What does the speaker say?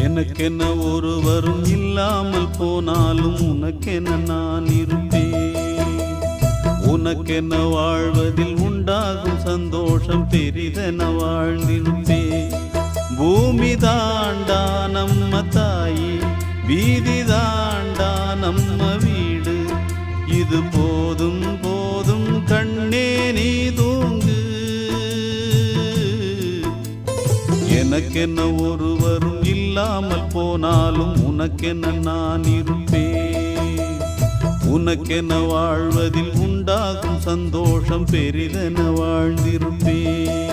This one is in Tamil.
எனக்கென்ன ஒருவரும் இல்லாமல் போனாலும் உனக்கென நான் இருப்பேன். உனக்கென்ன வாழ்வதில் உண்டாகும் சந்தோஷம் பெரிதென வாழ்ந்திருப்பேன். பூமி தாண்டா நம்ம தாயி, வீதி தாண்டா நம்ம வீடு. இது போதும் போதும் கண்ணே நீ தூங்கு. எனக்கென்ன ஒருவரும் இல்லாமல் போனாலும் உனக்கென்ன நான் இருப்பேன். உனக்கென்ன வாழ்வதில் உண்டாகும் சந்தோஷம் பெரிதென வாழ்ந்திருப்பேன்.